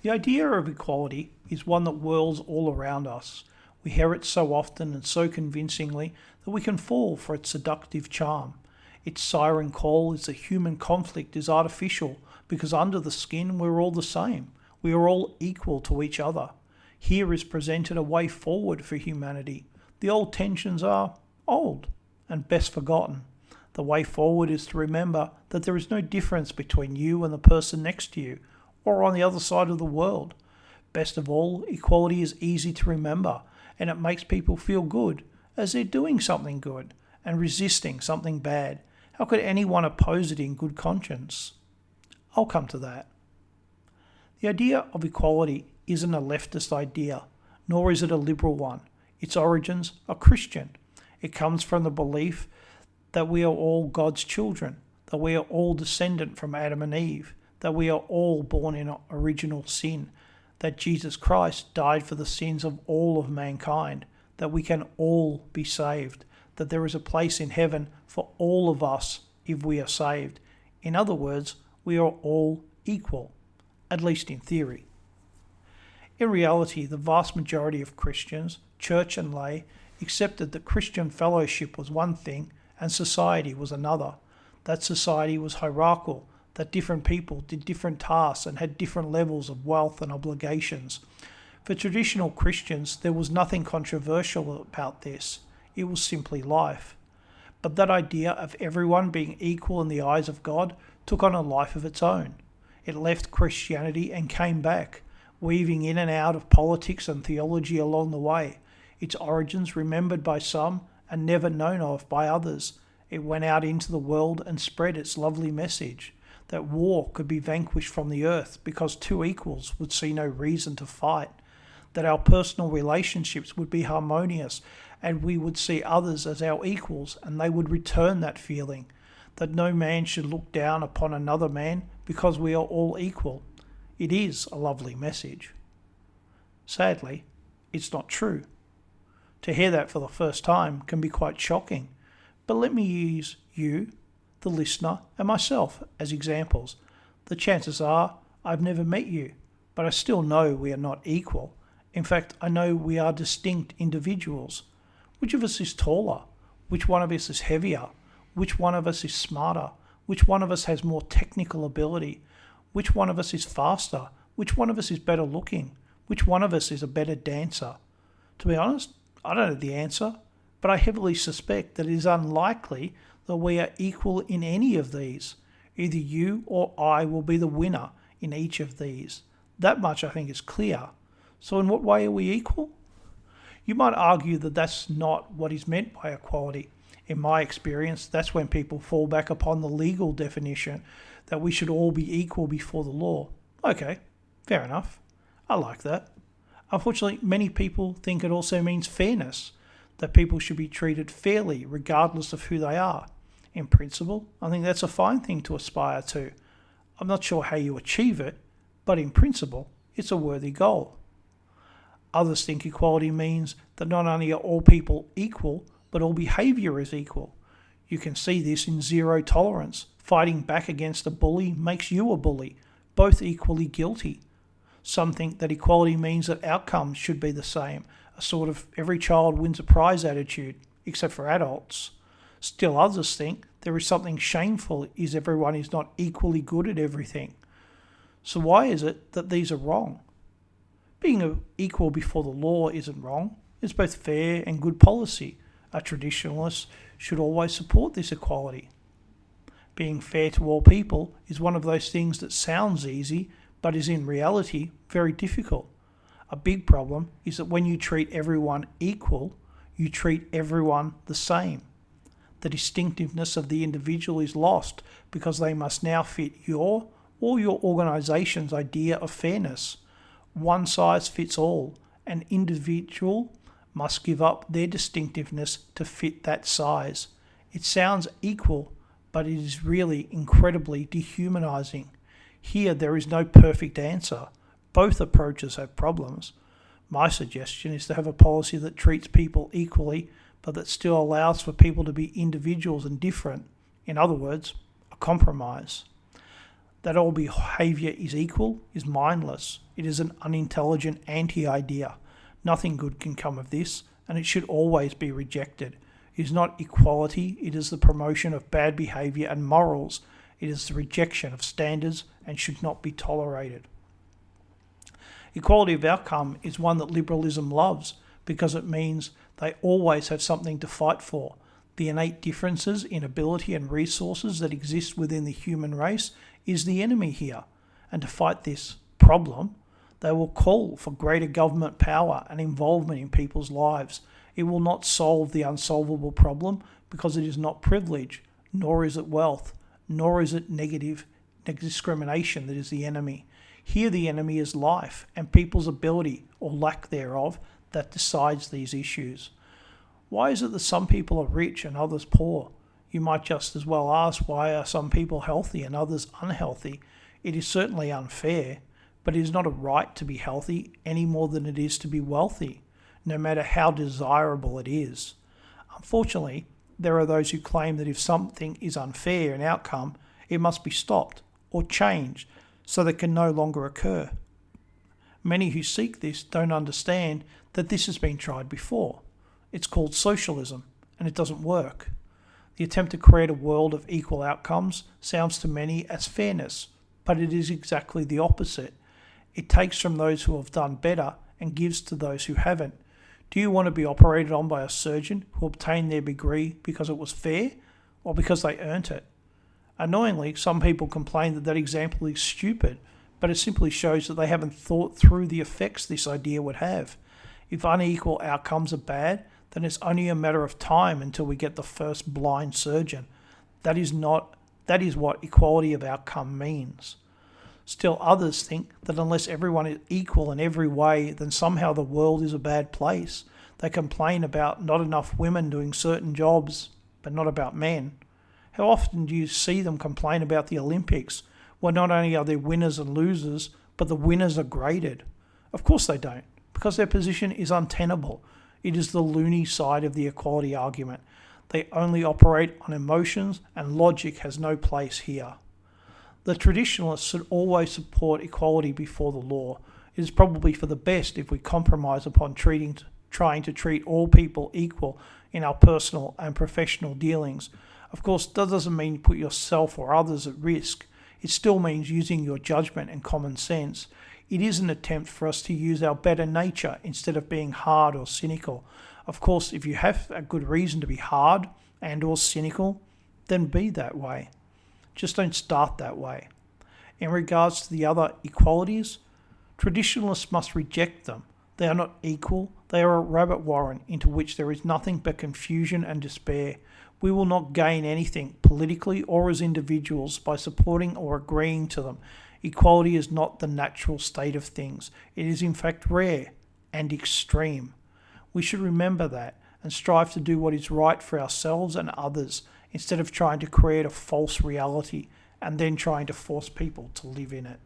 The idea of equality is one that whirls all around us. We hear it so often and so convincingly that we can fall for its seductive charm. Its siren call is that human conflict is artificial because under the skin we're all the same. We are all equal to each other. Here is presented a way forward for humanity. The old tensions are old and best forgotten. The way forward is to remember that there is no difference between you and the person next to you or on the other side of the world. Best of all, equality is easy to remember and it makes people feel good as they're doing something good and resisting something bad. How could anyone oppose it in good conscience? I'll come to that. The idea of equality isn't a leftist idea, nor is it a liberal one. Its origins are Christian. It comes from the belief that we are all God's children, that we are all descendant from Adam and Eve, that we are all born in original sin, that Jesus Christ died for the sins of all of mankind, that we can all be saved, that there is a place in heaven for all of us if we are saved. In other words, we are all equal, at least in theory. In reality, the vast majority of Christians, church and lay, accepted that Christian fellowship was one thing and society was another. That society was hierarchical, that different people did different tasks and had different levels of wealth and obligations. For traditional Christians, there was nothing controversial about this. It was simply life. But that idea of everyone being equal in the eyes of God took on a life of its own. It left Christianity and came back, weaving in and out of politics and theology along the way. Its origins remembered by some and never known of by others. It went out into the world and spread its lovely message that war could be vanquished from the earth because two equals would see no reason to fight, that our personal relationships would be harmonious and we would see others as our equals and they would return that feeling, that no man should look down upon another man because we are all equal. It is a lovely message. Sadly, it's not true. To hear that for the first time can be quite shocking, but let me use you, the listener, and myself as examples. The chances are I've never met you, but I still know we are not equal. In fact, I know we are distinct individuals. Which of us is taller? Which one of us is heavier? Which one of us is smarter? Which one of us has more technical ability? Which one of us is faster? Which one of us is better looking? Which one of us is a better dancer? To be honest, I don't know the answer, but I heavily suspect that it is unlikely that we are equal in any of these. Either you or I will be the winner in each of these. That much I think is clear. So in what way are we equal? You might argue that that's not what is meant by equality. In my experience, that's when people fall back upon the legal definition that we should all be equal before the law. Okay, fair enough. I like that. Unfortunately, many people think it also means fairness, that people should be treated fairly regardless of who they are. In principle, I think that's a fine thing to aspire to. I'm not sure how you achieve it, but in principle, it's a worthy goal. Others think equality means that not only are all people equal, but all behaviour is equal. You can see this in zero tolerance. Fighting back against a bully makes you a bully, both equally guilty. Some think that equality means that outcomes should be the same, a sort of every child wins a prize attitude, except for adults. Still others think there is something shameful is everyone is not equally good at everything. So why is it that these are wrong? Being equal before the law isn't wrong. It's both fair and good policy. A traditionalist should always support this equality. Being fair to all people is one of those things that sounds easy, but is in reality very difficult. A big problem is that when you treat everyone equal, you treat everyone the same. The distinctiveness of the individual is lost because they must now fit your or your organisation's idea of fairness. One size fits all. An individual must give up their distinctiveness to fit that size. It sounds equal, but it is really incredibly dehumanising. Here there is no perfect answer. Both approaches have problems. My suggestion is to have a policy that treats people equally, but that still allows for people to be individuals and different. In other words, a compromise. That all behaviour is equal is mindless. It is an unintelligent anti-idea. Nothing good can come of this, and it should always be rejected. It is not equality, it is the promotion of bad behaviour and morals. It is the rejection of standards and should not be tolerated. Equality of outcome is one that liberalism loves because it means they always have something to fight for. The innate differences in ability and resources that exist within the human race is the enemy here. And to fight this problem, they will call for greater government power and involvement in people's lives. It will not solve the unsolvable problem because it is not privilege, nor is it wealth, nor is it negative discrimination that is the enemy. Here the enemy is life and people's ability or lack thereof that decides these issues. Why is it that some people are rich and others poor? You might just as well ask, why are some people healthy and others unhealthy? It is certainly unfair, but it is not a right to be healthy any more than it is to be wealthy, no matter how desirable it is. Unfortunately, there are those who claim that if something is unfair in outcome, it must be stopped or changed so that it can no longer occur. Many who seek this don't understand that this has been tried before. It's called socialism, and it doesn't work. The attempt to create a world of equal outcomes sounds to many as fairness, but it is exactly the opposite. It takes from those who have done better and gives to those who haven't. Do you want to be operated on by a surgeon who obtained their degree because it was fair or because they earned it? Annoyingly, some people complain that that example is stupid, but it simply shows that they haven't thought through the effects this idea would have. If unequal outcomes are bad, then it's only a matter of time until we get the first blind surgeon. That is what equality of outcome means. Still others think that unless everyone is equal in every way, then somehow the world is a bad place. They complain about not enough women doing certain jobs, but not about men. How often do you see them complain about the Olympics, where not only are there winners and losers, but the winners are graded? Of course they don't, because their position is untenable. It is the loony side of the equality argument. They only operate on emotions, and logic has no place here. The traditionalists should always support equality before the law. It is probably for the best if we compromise upon trying to treat all people equal in our personal and professional dealings. Of course, that doesn't mean put yourself or others at risk. It still means using your judgment and common sense. It is an attempt for us to use our better nature instead of being hard or cynical. Of course, if you have a good reason to be hard and or cynical, then be that way. Just don't start that way. In regards to the other equalities, traditionalists must reject them. They are not equal. They are a rabbit warren into which there is nothing but confusion and despair. We will not gain anything politically or as individuals by supporting or agreeing to them. Equality is not the natural state of things. It is in fact rare and extreme. We should remember that and strive to do what is right for ourselves and others instead of trying to create a false reality and then trying to force people to live in it.